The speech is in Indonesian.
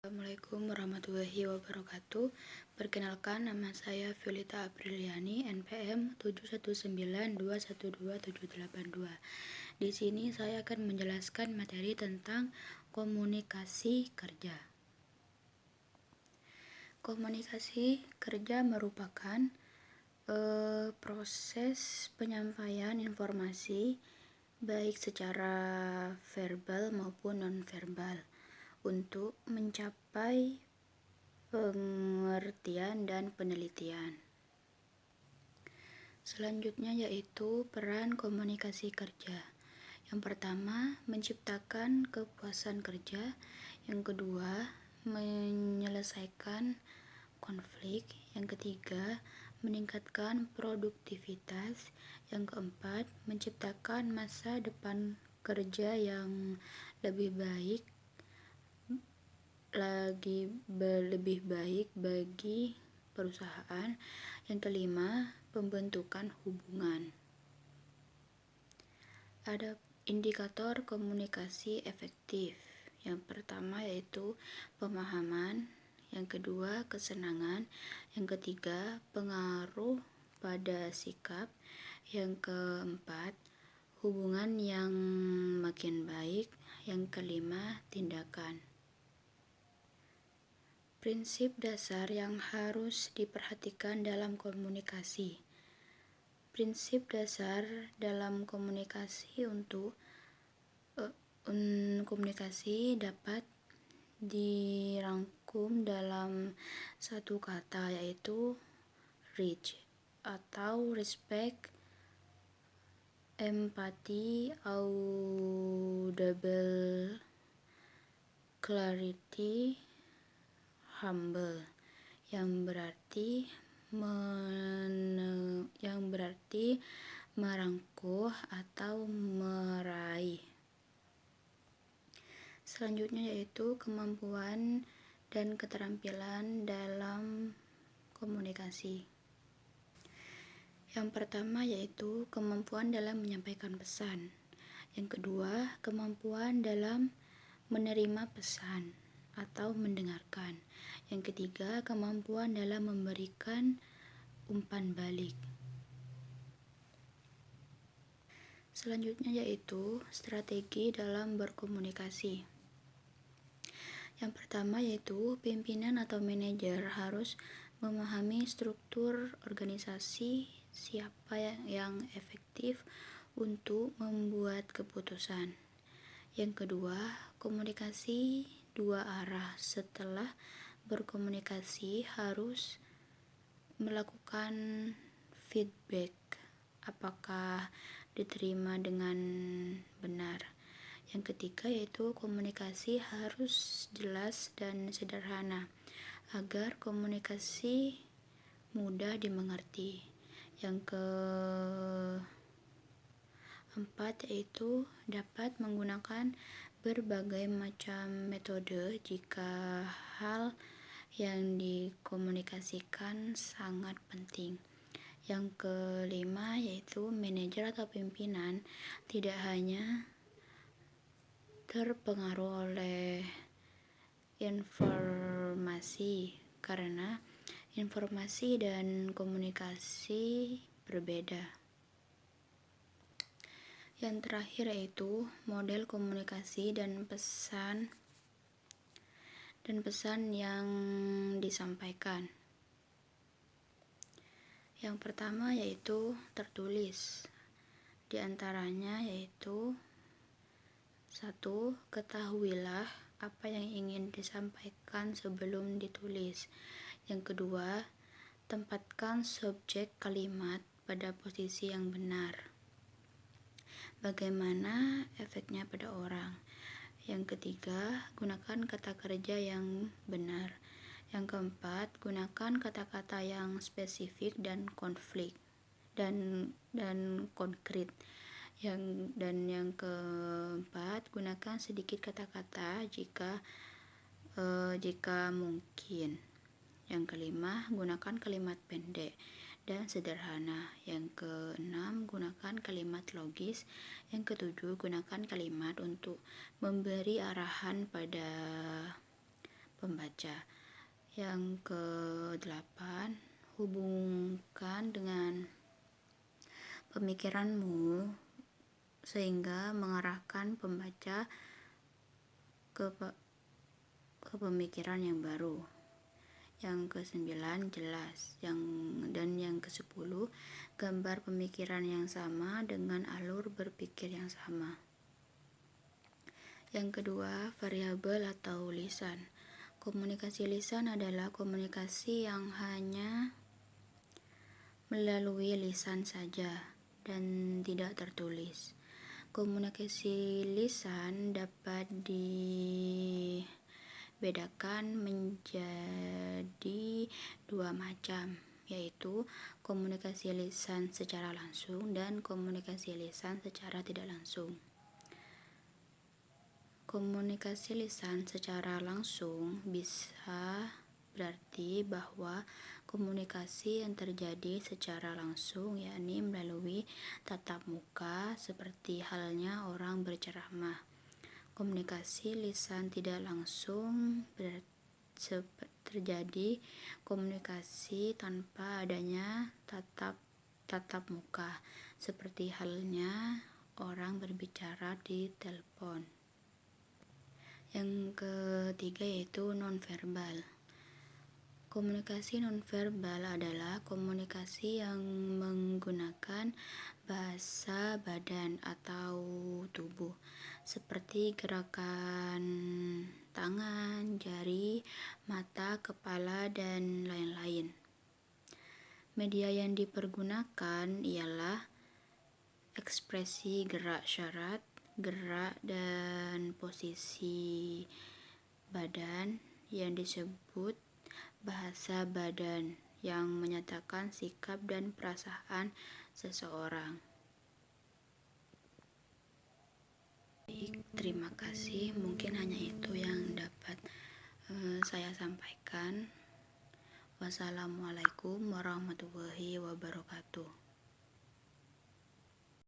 Assalamualaikum warahmatullahi wabarakatuh. Perkenalkan, nama saya Violeta Apriliani, NPM 719212782. Di sini saya akan menjelaskan materi tentang komunikasi kerja. Komunikasi kerja merupakan proses penyampaian informasi baik secara verbal maupun non-verbal untuk mencapai pengertian dan penelitian. Selanjutnya yaitu peran komunikasi kerja. Yang pertama, menciptakan kepuasan kerja. Yang kedua, menyelesaikan konflik. Yang ketiga, meningkatkan produktivitas. Yang keempat, menciptakan masa depan kerja yang lebih baik bagi perusahaan. Yang kelima, pembentukan hubungan. Ada indikator komunikasi efektif. Yang pertama yaitu pemahaman, yang kedua kesenangan, yang ketiga pengaruh pada sikap, yang keempat hubungan yang makin baik, yang kelima tindakan. Prinsip dasar yang harus diperhatikan dalam komunikasi. Prinsip dasar dalam komunikasi untuk komunikasi dapat dirangkum dalam satu kata, yaitu reach atau respect, empathy, audible, clarity, humble, yang berarti merangkuh atau meraih. Selanjutnya yaitu kemampuan dan keterampilan dalam komunikasi. Yang pertama yaitu kemampuan dalam menyampaikan pesan. Yang kedua, kemampuan dalam menerima pesan atau mendengarkan. Yang ketiga, kemampuan dalam memberikan umpan balik. Selanjutnya yaitu strategi dalam berkomunikasi. Yang pertama yaitu pimpinan atau manajer harus memahami struktur organisasi, siapa yang efektif untuk membuat keputusan. Yang kedua, komunikasi dua arah. Setelah berkomunikasi harus melakukan feedback, apakah diterima dengan benar. Yang ketiga yaitu komunikasi harus jelas dan sederhana agar komunikasi mudah dimengerti. Yang keempat yaitu dapat menggunakan berbagai macam metode jika hal yang dikomunikasikan sangat penting. Yang kelima yaitu manajer atau pimpinan tidak hanya terpengaruh oleh informasi, karena informasi dan komunikasi berbeda. Yang terakhir yaitu model komunikasi dan pesan yang disampaikan. Yang pertama yaitu tertulis. Di antaranya yaitu 1. Ketahuilah apa yang ingin disampaikan sebelum ditulis. Yang kedua, tempatkan subjek kalimat pada posisi yang benar. Bagaimana efeknya pada orang. Yang ketiga, gunakan kata kerja yang benar. Yang keempat, gunakan kata-kata yang spesifik dan konkret. Yang keempat, gunakan sedikit kata-kata jika mungkin. Yang kelima, gunakan kalimat pendek dan sederhana. Yang keenam, gunakan kalimat logis. Yang ketujuh, gunakan kalimat untuk memberi arahan pada pembaca. Yang kedelapan, hubungkan dengan pemikiranmu sehingga mengarahkan pembaca ke pemikiran yang baru. Yang kesembilan, jelas. Yang kesepuluh, gambar pemikiran yang sama dengan alur berpikir yang sama. Yang kedua, variabel atau lisan. Komunikasi lisan adalah komunikasi yang hanya melalui lisan saja dan tidak tertulis. Komunikasi lisan dapat dibedakan menjadi dua macam, yaitu komunikasi lisan secara langsung dan komunikasi lisan secara tidak langsung. Komunikasi lisan secara langsung bisa berarti bahwa komunikasi yang terjadi secara langsung, yakni melalui tatap muka, seperti halnya orang berceramah. Komunikasi lisan tidak langsung terjadi komunikasi tanpa adanya tatap muka, seperti halnya orang berbicara di telepon. Yang ketiga yaitu nonverbal. Komunikasi nonverbal adalah komunikasi yang menggunakan bahasa badan atau tubuh, seperti gerakan tangan, jari, mata, kepala, dan lain-lain. Media yang dipergunakan ialah ekspresi gerak syarat, gerak dan posisi badan yang disebut bahasa badan, yang menyatakan sikap dan perasaan seseorang. Baik, terima kasih. Mungkin hanya itu yang dapat saya sampaikan. Wassalamualaikum warahmatullahi wabarakatuh.